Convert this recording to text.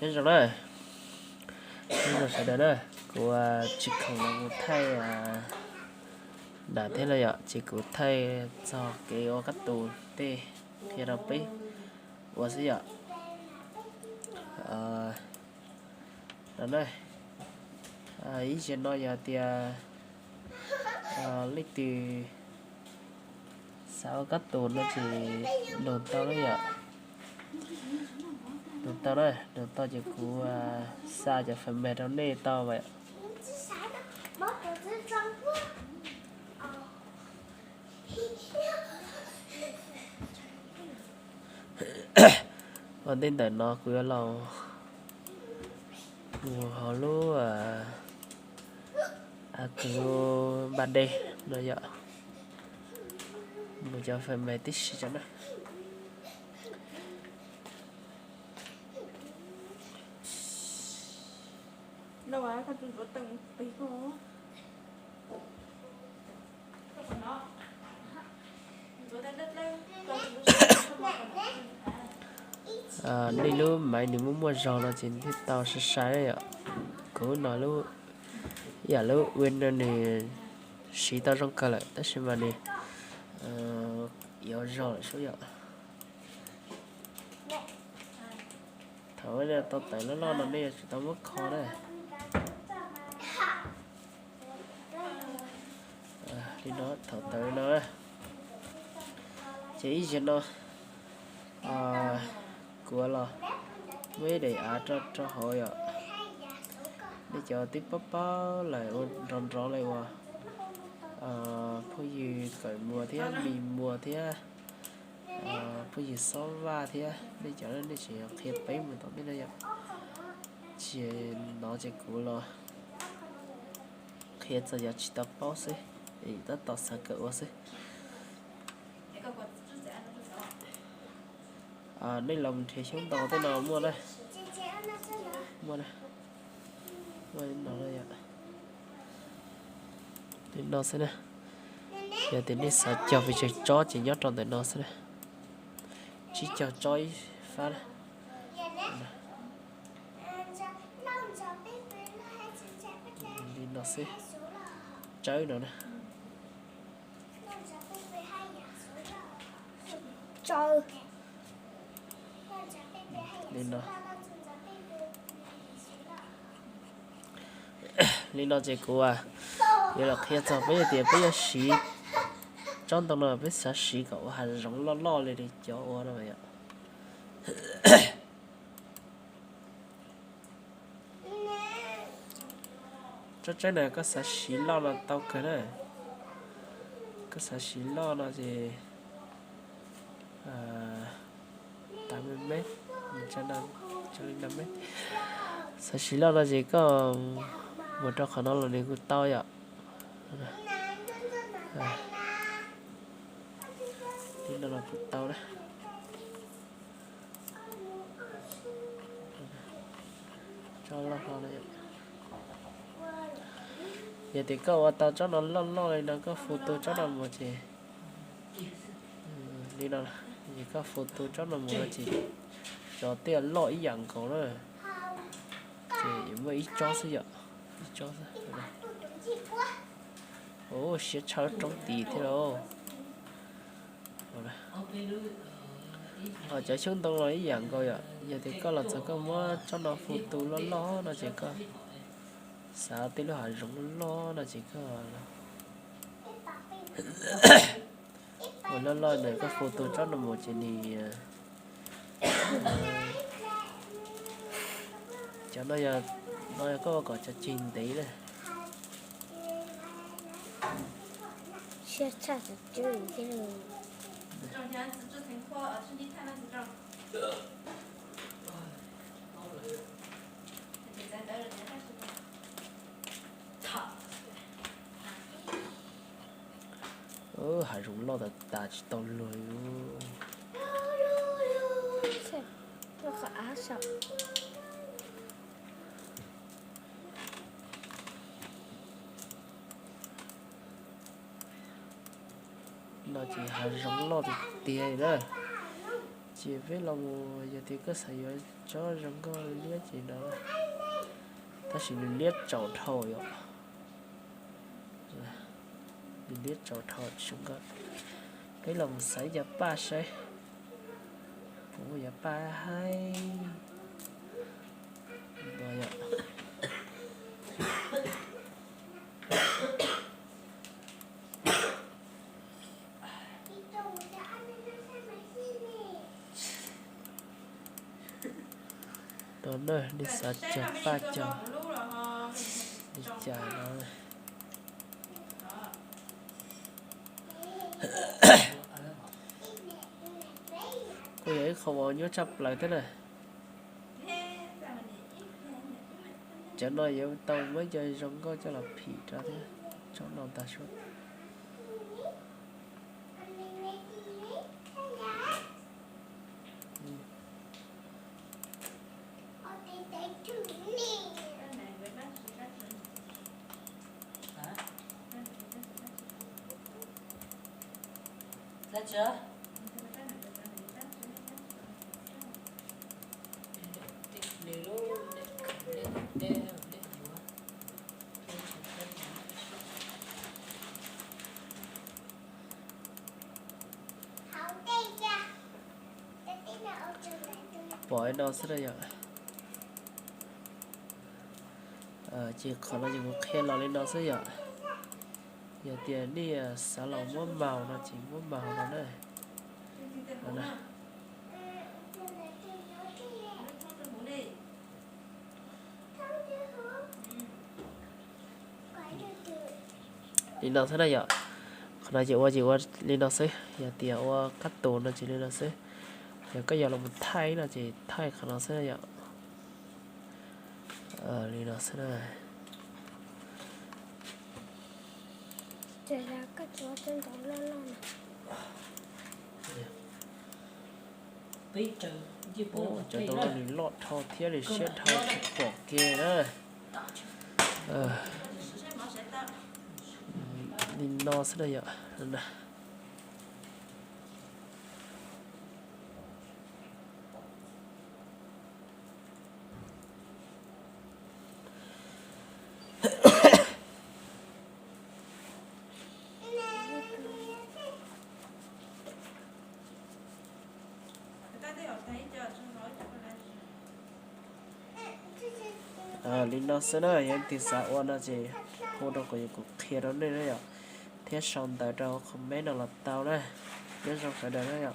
Thế rồi đấy, thế rồi sẽ đến đây. Cô chỉ không là một thay đã thế là vậy, chỉ có thay cho cái ô cắt tù tê thì đâu biết, và sẽ vậy. Đó đây, ý chuyện nói giờ thì lịch từ sao cắt tù nó chỉ đầu tao đấy vậy. Đầu tao đây, đầu tao chỉ có xa cho phần mềm đó nè tao vậy. Còn tin tưởng nó cứ lòng mùa họ lúa cứ ban đêm nó vậy. Một giờ phần mềm tích cho nó. Đâu á, con có từng tí cô. Đi luôn mấy nếu muốn mua rau là chỉ thì tao sẽ sai đấy ạ. Cứ nói luôn, giờ luôn quên rồi nè, xí tao trong cả lại, tất nhiên mà nè, giờ rau là số giờ. Thôi nè, tao thấy nó lo nó nè, tao mất khó đấy. Đi nó thở tới nó, chỉ cho nó, của lo, mới để cho hội ạ. Để cho tiếp bắp lại ròn ròn lại qua. Bây giờ cởi mùa thế, mì mùa thế, bây giờ xóa va thế, để cho nó để chỉ khi bấy mình tao biết đây ạ. Chỉ nó chỉ cũ lo, khi giờ chỉ tập bao xí, thì tất tao sẽ cỡ xí. Đây lòng thì chúng tao thế nào mua đây, mua đây, mua nó đây ạ. Thì nó sẽ nè, giờ thì đi sẽ cho vì chơi chó chỉ nhớ trong thì nó sẽ nè, chỉ cho chó phát này. Đi nó sẽ chơi nữa nè. Trời. Lên nó lên nó chỉ cô giờ là khi cho bây giờ thì bây giờ xí trong tầng nó bây giờ xí cậu hay rong lo lo lên đi cho ô đó vậy ạ. Trái này có sẽ xí lo là tao cái này có sẽ xí lo là gì 80 mét 105 mét sẽ xí lo là gì có một trong khả năng là đi của tao vậy. Đi nó là của tao đấy. Cho lo lo này. Giờ thì có tao cho nó lo lo này nó có photo cho nó một gì. Đi đâu gì có photo cho nó một gì. Cho tiền lo ý dạng cậu đó. Chỉ mới cho sao vậy? Cho sao? Ồ, sẽ cho trong tí thế đâu. Cho chúng tôi nói ý dạng coi ạ. Giờ thì có là sẽ có mua cho nó photo lo lo nó chỉ có. Sao tí nó hỏi rung lo nó chỉ có. Một lo lo này có photo cho nó một chuyện thì cho nó giờ nó có cho trình tí này. Sẽ chắc là chơi thế rồi. Hải rung lo ta chỉ tao lười. Nó khá sợ. Nó chỉ hải rung lo thì tiền đó. chỉ với lòng giờ thì cứ xài cho rong có liếc gì đó ta chỉ liếc trầu thầu vậy liếc trầu thầu chúng có cái lòng sấy giờ ba sấy cũng giờ ba hay rồi ạ đó nữa đi sát chợ ba chợ đi chợ nó cô ấy không có nhớ chấp lại thế này cho nó yêu tao mới chơi rong có cho là phỉ ra thế cho nó ta suốt Ra chưa? bỏ nó sẽ đây ạ chỉ còn là những cái khe lên nó sẽ ạ giờ tiền đi xả lòng mua màu nó chỉ mua màu nó đây đó này đi nó sẽ đây ạ còn là chỉ qua lên nó sẽ giờ tiền qua cắt tổ nó chỉ lên nó sẽ giờ cái giờ là một thay là chỉ thay khả năng sẽ đây ạ lên nó sẽ đây Giờ là các chỗ trên đó lo lo nè. Bây giờ như bố cho tôi là lọt thao thiết để xếp thao bỏ kia đó đi no sẽ đây ạ nè linh nó sẽ nói em thì sao quan là gì hôm đó có những cuộc kia đó nên đấy ạ thế xong tại đâu không mấy nào là tao đấy nhớ xong phải đấy ạ